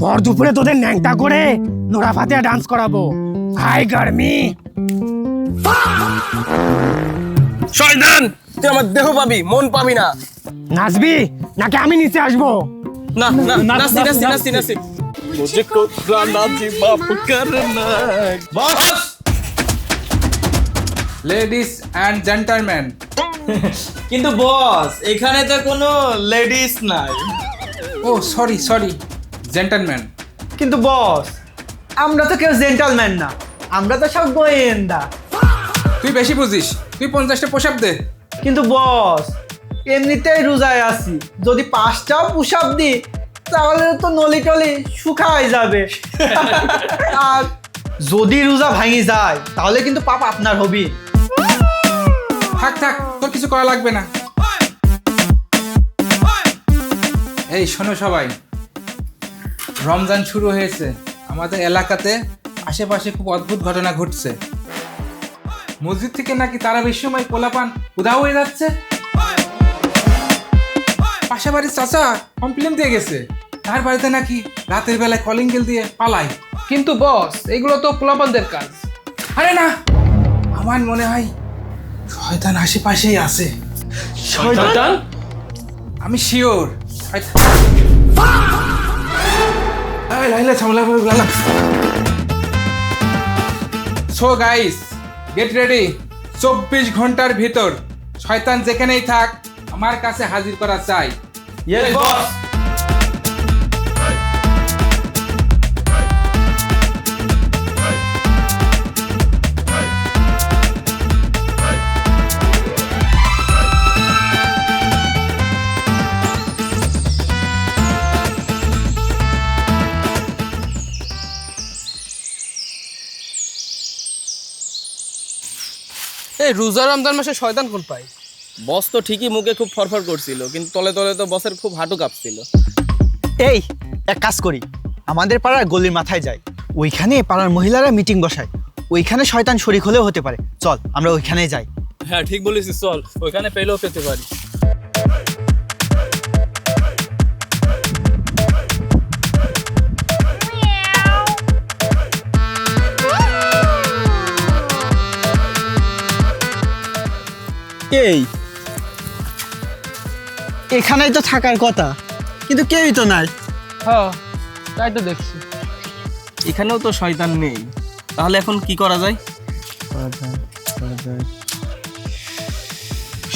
ভর দুপুরে তোদের ন্যাংটা করে নোরা ফাতিয়া ডান্স করাবো। হাই গার্মি শয়তান, তুই আমার দেহ পাবি, মন পাবি না। নাচবি নাকি আমি নিচে আসবো? না না, নাচি নাচি নাচি নাচি। মুঝে কো গানা জি বাপ করনা। বস, লেডিস অ্যান্ড জেন্টলম্যান, কিন্তু বস এখানে তো কোনো লেডিস নাই। ও সরি জেন্টলম্যান। কিন্তু বস, আমরা তো কেউ জেন্টালম্যান না, আমরা তো সব গোয়েন্দা। তুই বেশি বুঝিস, তুই 50টা পোশাক দে। কিন্তু বস, এমনিতেই রোজায় আছি, যদি 5টাও পুশ-আপ দিই তাহলে তো নলি টলি শুকায় যাবে। আর যদি রোজা ভাঙি যায় তাহলে কিন্তু পাপ আপনার হবি। থাক তোর কিছু করা লাগবে না। এই শোনো সবাই, রমজান শুরু হয়েছে, আমাদের এলাকাতে আশেপাশে খুব অদ্ভুত ঘটনা ঘটছে। মসজিদ থেকে নাকি তারাবির সময় পোলাপান উধাও হয়ে যাচ্ছে। পাশে বাড়ির চাচা কমপ্লেন দিয়ে গেছে, তার বাড়িতে নাকি রাতের বেলায় কলিং বেল দিয়ে পালায়। কিন্তু বস, এগুলো তো পোলাপানদের কাজ। আরে না, আমার মনে হয় শয়তান আশেপাশেই আছে। শয়তান? আমি sure. So guys, get ready. 24 ঘন্টার ভিতর শয়তান যেখানেই থাক আমার কাছে হাজির করা চাই। Yes boss. এই রোজা রমজান মাসে শয়তান কোন পায়? বস তো ঠিকই মুখে খুব ফরফর করছিল, কিন্তু তলে তলে তো বসের খুব হাঁটু কাঁপছিল। এই এক কাজ করি, আমাদের পাড়ার গলির মাথায় যাই, ওইখানে পাড়ার মহিলারা মিটিং বসায়, ওইখানে শয়তান শরীক হলেও হতে পারে। চল আমরা ওইখানে যাই। হ্যাঁ ঠিক বলেছিস, চল ওইখানে পেলেও পেতে পারি। এই এখানেই তো থাকার কথা, কিন্তু কেউই তো নাই। হ্যাঁ, তাই তো দেখছি। এখানেও তো শয়তান নেই, তাহলে এখন কি করা যায়?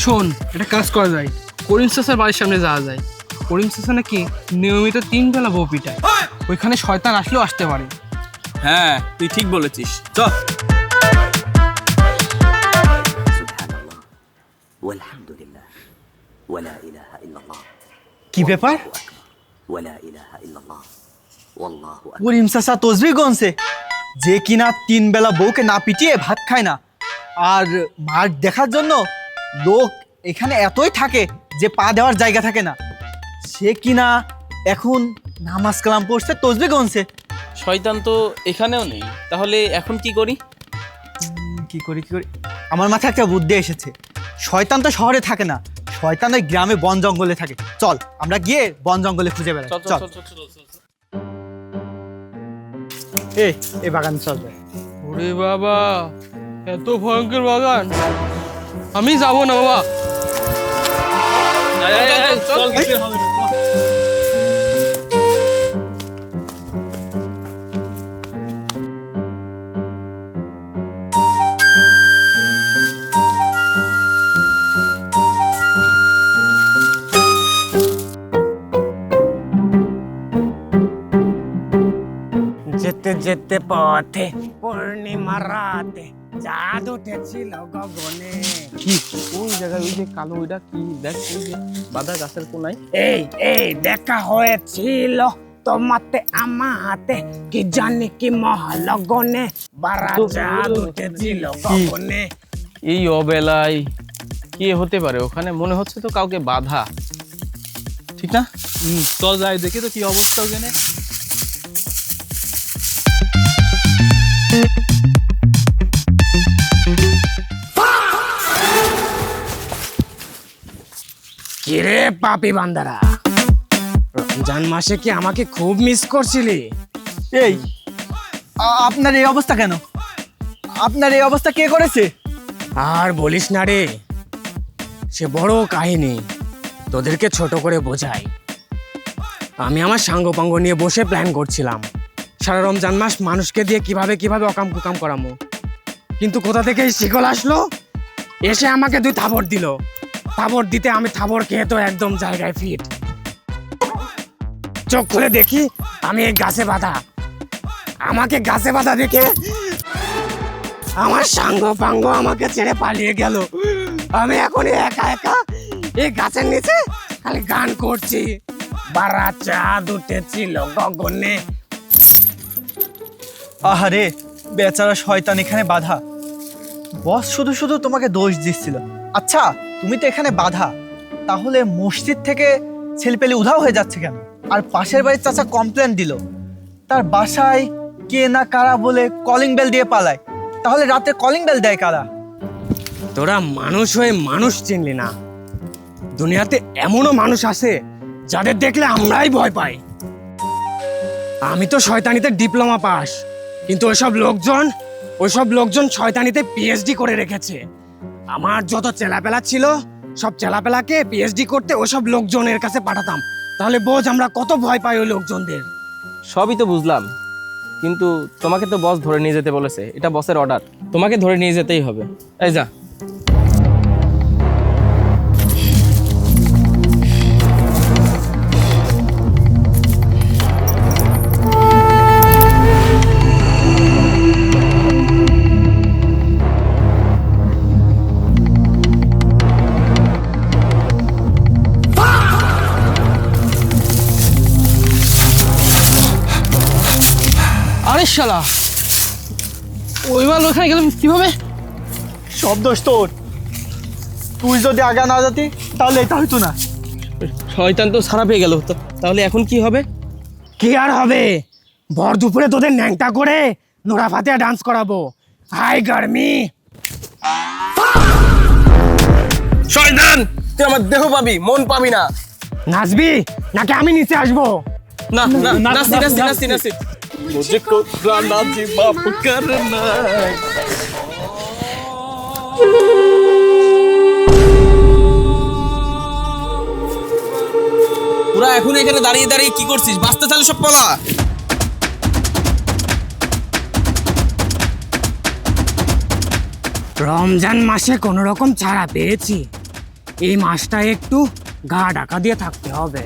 শোন, একটা কাজ করা যায়, করিম চাচার বাড়ির সামনে যাওয়া যায়। করিম চাচা নাকি নিয়মিত 3 বেলা বউ পিটায়, ওইখানে শয়তান আসলেও আসতে পারে। হ্যাঁ তুই ঠিক বলেছিস, চল। والحمد لله ولا إله إلا الله কি ব্যাপার? ولا إله إلا الله والله أكبر করিম চাচা তসবিহ গনছে, যে কিনা 3 বেলা বউকে না পিটিয়ে ভাত খায় না, আর মার দেখার জন্য লোক এখানে এতই থাকে যে পা দেওয়ার জায়গা থাকে না, সে কিনা এখন নামাজ কালাম পড়ছে, তসবিহ গনছে। শয়তান তো এখানেও নেই, তাহলে এখন কি করি? কি করি আমার মাথায় একটা বুদ্ধি এসেছে। শয়তান তো শহরে থাকে না, শয়তান ওই গ্রামে বন জঙ্গলে থাকে। চল আমরা গিয়ে বন জঙ্গলে খুঁজে বেড়াই। চল এই বাগান চল। ওরে বাবা, এত ভয়ঙ্কর বাগান, আমি যাব না বাবা। চল, কিছু হবে না। যেতে যেতে পথে পূর্ণিমা রাতে চাঁদ উঠেছিল গগনে। কি কোন জায়গায় ওই যে কালো ওইটা কি দেখ, ওই যে বাঁধা গাছের কোনায়। এই দেখা হয়েছিল তোমাতে আমাতে, কি জানি কি মহালগনে, বারা চাঁদ উঠেছিল গগনে। এই অবেলায় কি হতে পারে ওখানে? মনে হচ্ছে তো কাউকে বাধা, ঠিক না? চল যাই দেখি তো কি অবস্থা ওখানে। কিরে পাপি বান্দারা, রমজান মাসে কি আমাকে খুব মিস করছিলি? এই আপনার এই অবস্থা কেন? আপনার এই অবস্থা কে করেছে? আর বলিস না রে, সে বড় কাহিনী, তোদেরকে ছোট করে বোঝাই। আমি আমার সাঙ্গপাঙ্গ নিয়ে বসে প্ল্যান করছিলাম সারা রমজান মাস মানুষকে দিয়ে কিভাবে কিভাবে অকাম কুকাম করামো, কিন্তু কোথা থেকে এই শিকল আসলো, এসে আমাকে 2 থাবড় দিল। থাবড় দিতে আমি থাবড় খেয়ে তো একদম জায়গায় ফিট। চোখ খুলে দেখি আমি এই গাছে বাঁধা। আমাকে গাছে বাঁধা দেখে আমার সাঙ্গপাঙ্গ আমাকে ছেড়ে পালিয়ে গেল। আমি এখন একা একা এই গাছের নিচে খালি গান করছি। বারা চাঁদ উঠেছিল গগনে। আহারে বেচারা শয়তান এখানে বাধা। বস শুধু শুধু তোমাকে দোষ দিচ্ছিল। আচ্ছা তুমি তো এখানে বাধা, তাহলে মসজিদ থেকে ছেলেপেলে উধাও হয়ে যাচ্ছে কেন? আর পাশের বাড়ির চাচা কমপ্লেন দিল তার বাসায় কে না কারা বলে কলিং বেল দিয়ে পালায়। তাহলে রাতে কলিং বেল দেয় কারা? তোরা মানুষ হয়ে মানুষ চিনলি না। দুনিয়াতে এমনও মানুষ আছে যাদের দেখলে আমরাই ভয় পাই। আমি তো শয়তানিতে ডিপ্লোমা পাস, কিন্তু ওইসব লোকজন শয়তানিতে পিএইচডি করে রেখেছে। আমার যত চেলাপেলা ছিল সব চেলাপেলাকে পিএইচডি করতে ওইসব লোকজনের কাছে পাঠাতাম। তাহলে বোঝ আমরা কত ভয় পাই ওই লোকজনদের। সবই তো বুঝলাম, কিন্তু তোমাকে তো বস ধরে নিয়ে যেতে বলেছে, এটা বসের অর্ডার, তোমাকে ধরে নিয়ে যেতেই হবে। এই যা। আরে শালা, ওইবার ওখানে গেলাম কিভাবে? সব দোষ তোর। তুই যদি আগা না যেতি তাহলে এটা হইতো না। শয়তান তো সারা পেয়ে গেল, তাহলে এখন কি হবে? কি আর হবে, ভর দুপুরে তোদের ন্যাংটা করে নোরা ফাতিয়া ডান্স করাবো। হাই গার্মি। শয়তান, তুই আমার দেহ পাবি, মন পাবি না। নাচবি নাকি আমি নিচে আসবো? না না, নাচি। मुझे को गाना जी बाप करना। তোরা এখন এখানে দাঁড়িয়ে দাঁড়িয়ে কি করছিস? বাঁচতে চাইলে সব পলা। রমজান মাসে কোনো রকম ছাড়া পেয়েছি। এই মাসটা একটু গা ঢাকা দিয়ে থাকতে হবে।